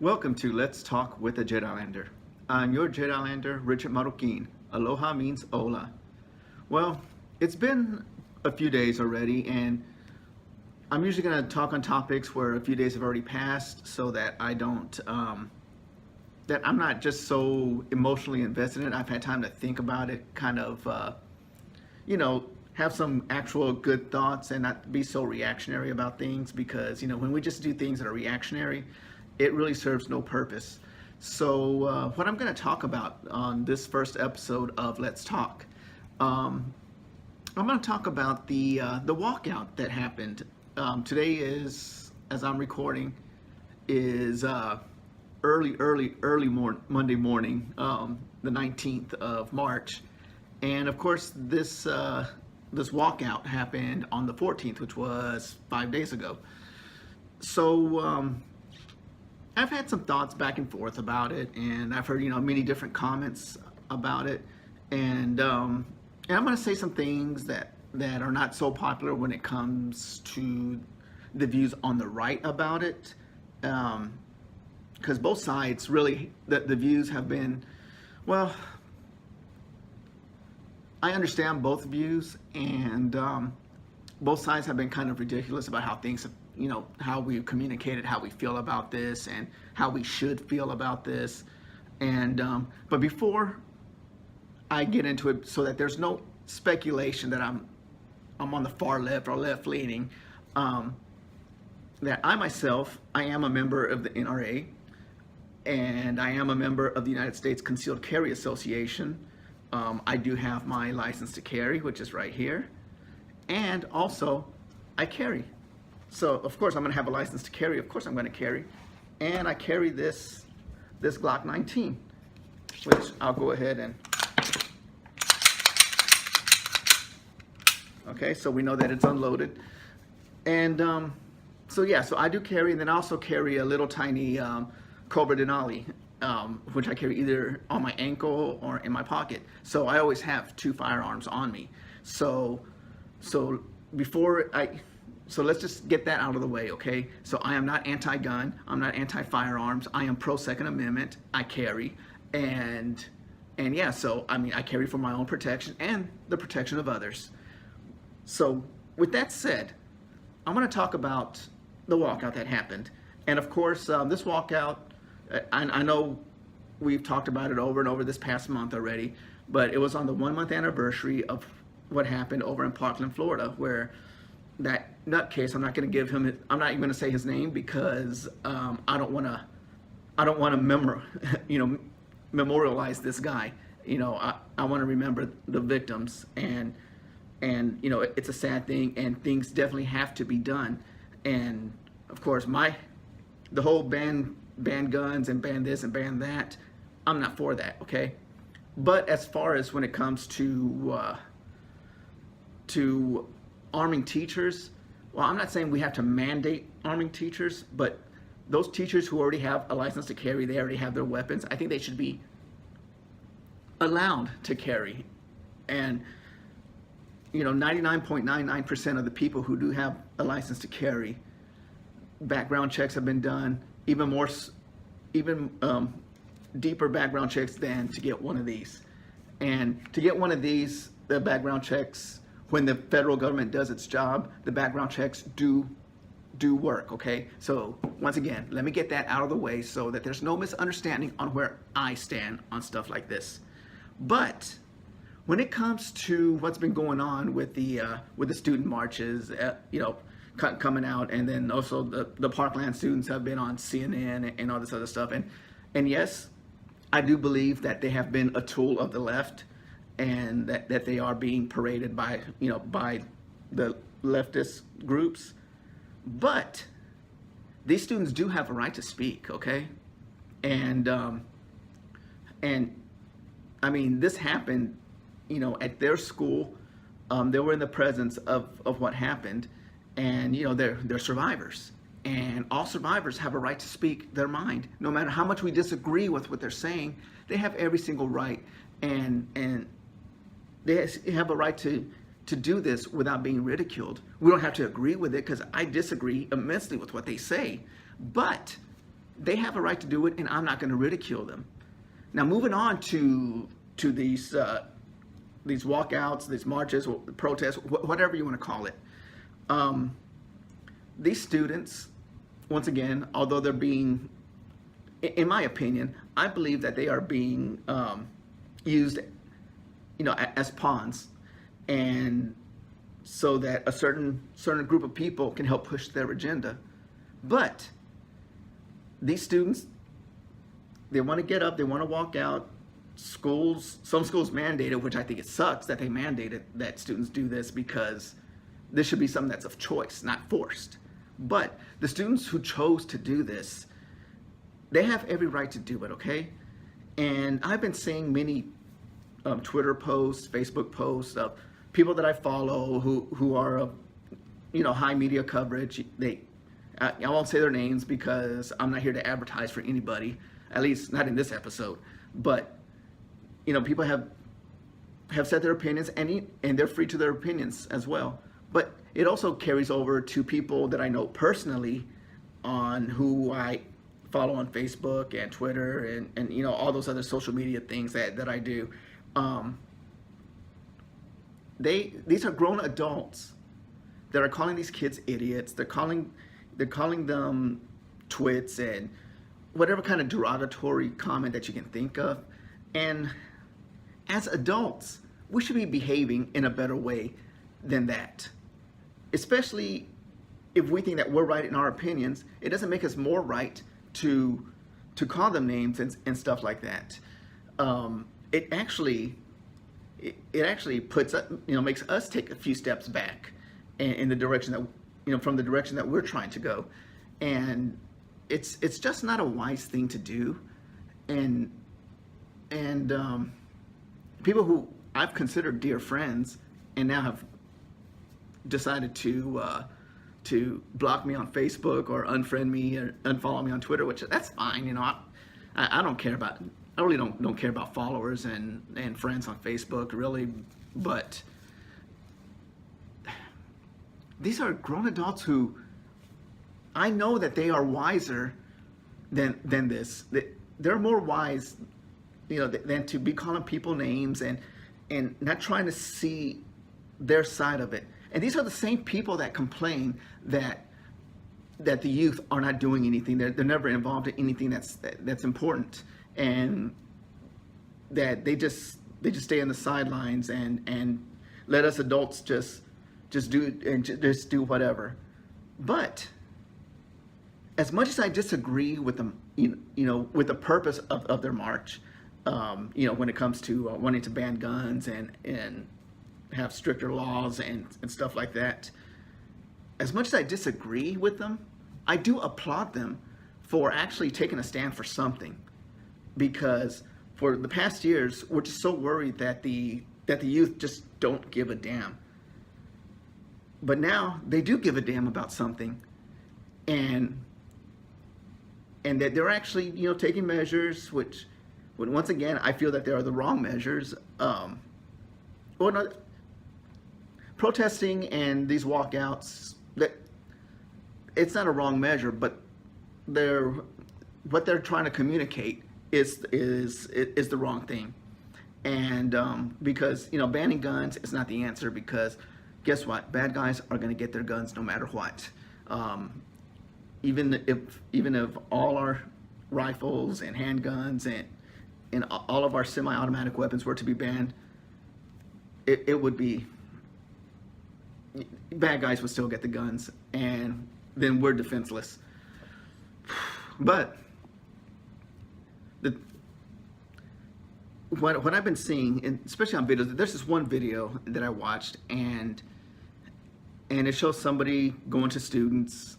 Welcome to Let's Talk with a Jedislander. I'm your Jedislander, Richard Marroquin. Aloha means hola. Well, it's been a few days already, and I'm usually going to talk on topics where a few days have already passed so that I don't, that I'm not just so emotionally invested in it. I've had time to think about it, kind of, have some actual good thoughts and not be so reactionary about things because, when we just do things that are reactionary, it really serves no purpose. So what I'm going to talk about on this first episode of Let's Talk, I'm going to talk about the walkout that happened. Today is, as I'm recording, is early Monday morning, the 19th of March, and of course this walkout happened on the 14th, which was 5 days ago. So I've had some thoughts back and forth about it, and I've heard many different comments about it, and I'm going to say some things that are not so popular when it comes to the views on the right about it, because both sides really, the views have been, well, I understand both views, and both sides have been kind of ridiculous about how things have, how we've communicated, how we feel about this, and how we should feel about this. And but before I get into it, so that there's no speculation that I'm on the far left or left leaning, that I myself, I am a member of the NRA, and I am a member of the United States Concealed Carry Association. I do have my license to carry, which is right here, and also I carry. So of course I'm going to have a license to carry. Of course I'm going to carry, and I carry this Glock 19, which I'll go ahead and. Okay, so we know that it's unloaded, and so I do carry, and then I also carry a little tiny Cobra Denali, which I carry either on my ankle or in my pocket. So I always have two firearms on me. So let's just get that out of the way, okay? So I am not anti-gun. I'm not anti-firearms. I am pro-Second Amendment. I carry, and yeah. So I carry for my own protection and the protection of others. So with that said, I'm going to talk about the walkout that happened, and of course this walkout. I know we've talked about it over and over this past month already, but it was on the 1 month anniversary of what happened over in Parkland, Florida, where that nutcase, I'm not going to even say his name because I don't want to memorialize this guy. I want to remember the victims, and it's a sad thing, and things definitely have to be done. And of course the whole ban guns and ban this and ban that, I'm not for that, okay? But as far as when it comes to arming teachers, well, I'm not saying we have to mandate arming teachers, but those teachers who already have a license to carry, they already have their weapons, I think they should be allowed to carry. And 99.99% of the people who do have a license to carry, background checks have been done, even deeper background checks than to get one of these. And to get one of these, the background checks, when the federal government does its job, the background checks do work, okay? So once again, let me get that out of the way so that there's no misunderstanding on where I stand on stuff like this. But when it comes to what's been going on with the student marches, coming out, and then also the Parkland students have been on CNN and all this other stuff, and yes, I do believe that they have been a tool of the left, and that they are being paraded by the leftist groups. But these students do have a right to speak, okay? And this happened, at their school. They were in the presence of what happened, and they're survivors, and all survivors have a right to speak their mind, no matter how much we disagree with what they're saying. They have every single right, and they have a right to do this without being ridiculed. We don't have to agree with it, because I disagree immensely with what they say, but they have a right to do it, and I'm not going to ridicule them. Now, moving on to these walkouts, these marches, protests, whatever you want to call it. These students, once again, although they're being, in my opinion, I believe that they are being used, as pawns, and so that a certain group of people can help push their agenda. But these students, they want to get up, they want to walk out. Some schools mandated, which I think it sucks that they mandated that students do this, because this should be something that's of choice, not forced. But the students who chose to do this, they have every right to do it, okay? And I've been seeing many Twitter posts, Facebook posts of people that I follow who are of, high media coverage. I won't say their names because I'm not here to advertise for anybody, at least not in this episode. But people have said their opinions, and they're free to their opinions as well. But it also carries over to people that I know personally, on who I follow on Facebook and Twitter and all those other social media things that I do. These are grown adults that are calling these kids idiots. They're calling them twits and whatever kind of derogatory comment that you can think of. And as adults, we should be behaving in a better way than that. Especially if we think that we're right in our opinions, it doesn't make us more right to call them names and stuff like that. It actually puts makes us take a few steps back in the direction that from the direction that we're trying to go, and it's just not a wise thing to do. And people who I've considered dear friends and now have decided to block me on Facebook or unfriend me or unfollow me on Twitter, which that's fine. I don't care about. I really don't care about followers and friends on Facebook, really. But these are grown adults who I know that they are wiser than this. They're more wise, than to be calling people names and not trying to see their side of it. And these are the same people that complain that the youth are not doing anything. They're never involved in anything that's important, and that they just stay on the sidelines and let us adults just do whatever. But as much as I disagree with them, with the purpose of their march, when it comes to wanting to ban guns and have stricter laws and stuff like that, as much as I disagree with them, I do applaud them for actually taking a stand for something. Because for the past years, we're just so worried that the youth just don't give a damn. But now they do give a damn about something, and that they're actually taking measures, which once again I feel that they are the wrong measures. Protesting and these walkouts, that it's not a wrong measure, but what they're trying to communicate is the wrong thing. And because banning guns is not the answer, because guess what? Bad guys are going to get their guns no matter what. Even if all our rifles and handguns and all of our semi-automatic weapons were to be banned, it would be, bad guys would still get the guns, and then we're defenseless. But what I've been seeing, and especially on videos, there's this one video that I watched, and it shows somebody going to students,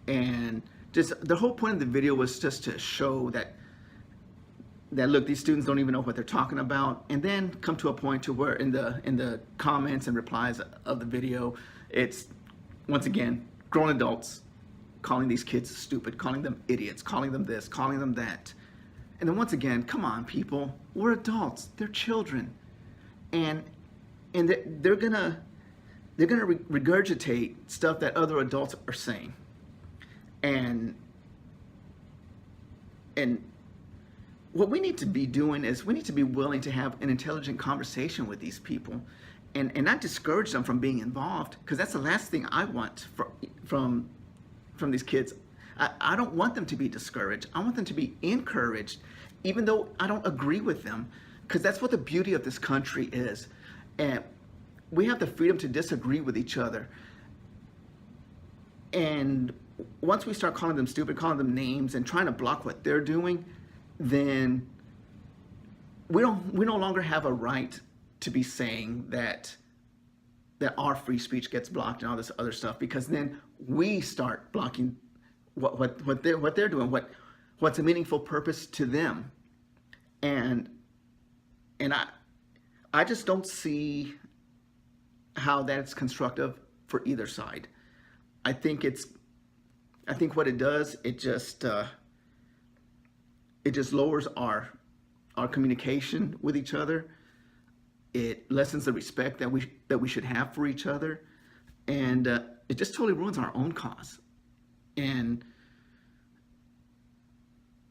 and just the whole point of the video was just to show that look, these students don't even know what they're talking about, and then come to a point to where in the comments and replies of the video, it's once again grown adults calling these kids stupid, calling them idiots, calling them this, calling them that. And then once again, come on, people, we're adults, they're children, and they're gonna regurgitate stuff that other adults are saying, and And what we need to be doing is we need to be willing to have an intelligent conversation with these people, and not discourage them from being involved, because that's the last thing I want from these kids. I don't want them to be discouraged. I want them to be encouraged, even though I don't agree with them, because that's what the beauty of this country is. And we have the freedom to disagree with each other. And once we start calling them stupid, calling them names, and trying to block what they're doing, then we no longer have a right to be saying that our free speech gets blocked and all this other stuff, because then we start blocking what they're doing, what's a meaningful purpose to them. And I just don't see how that's constructive for either side. I think what it does, it just lowers our communication with each other. It lessens the respect that we should have for each other, and it just totally ruins our own cause. And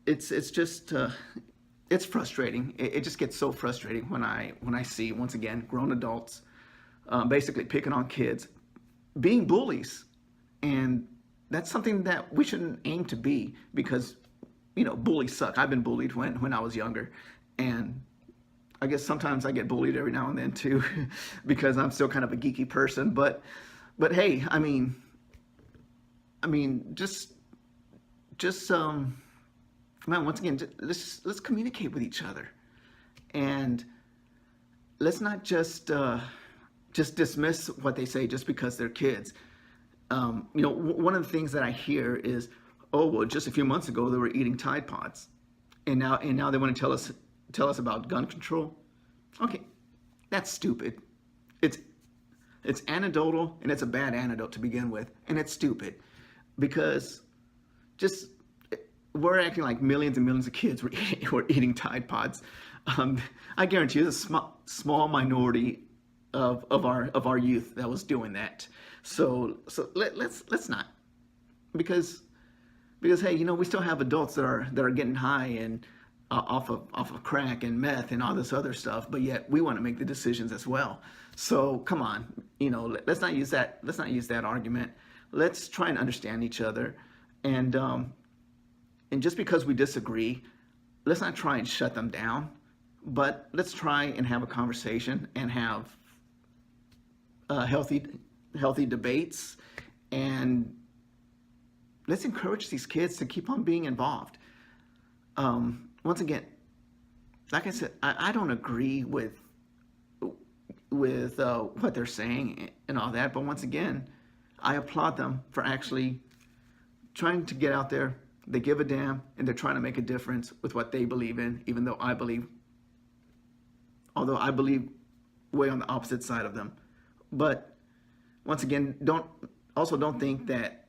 it's just it's frustrating. It just gets so frustrating when I see, once again, grown adults basically picking on kids, being bullies. And that's something that we shouldn't aim to be, because, you know, bullies suck. I've been bullied when I was younger, and I guess sometimes I get bullied every now and then too, because I'm still kind of a geeky person. But hey, I mean, just man, once again, let's communicate with each other, and let's not just dismiss what they say just because they're kids. You know, one of the things that I hear is, oh, well, just a few months ago they were eating Tide Pods, and now they want to tell us about gun control. Okay, that's stupid. It's anecdotal, and it's a bad antidote to begin with, and it's stupid, because just we're acting like millions and millions of kids were eating Tide Pods. I guarantee you, there's a small minority of our youth that was doing that. So let's not, because hey, you know, we still have adults that are getting high and off of crack and meth and all this other stuff, but yet we want to make the decisions as well. So come on, you know, let's not use that argument. Let's try and understand each other, and just because we disagree, let's not try and shut them down, but let's try and have a conversation and have healthy debates, and let's encourage these kids to keep on being involved. Once again, like I said, I don't agree with what they're saying and all that, but once again, I applaud them for actually trying to get out there. They give a damn, and they're trying to make a difference with what they believe in, even though I believe way on the opposite side of them. But once again, don't think that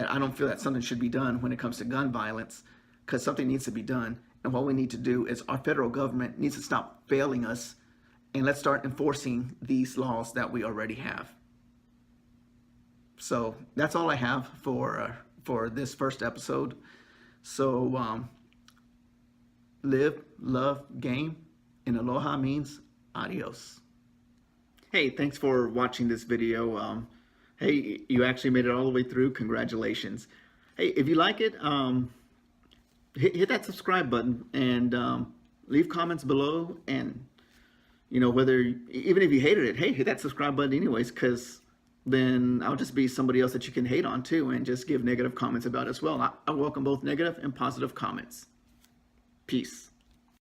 I don't feel that something should be done when it comes to gun violence, because something needs to be done. And what we need to do is our federal government needs to stop failing us, and let's start enforcing these laws that we already have. So that's all I have for this first episode. So live, love, game, and aloha means adios. Hey, thanks for watching this video. Hey, you actually made it all the way through. Congratulations. Hey, if you like it, hit that subscribe button, and leave comments below. And, you know, even if you hated it, hey, hit that subscribe button anyways, because then I'll just be somebody else that you can hate on too, and just give negative comments about as well. I welcome both negative and positive comments. Peace.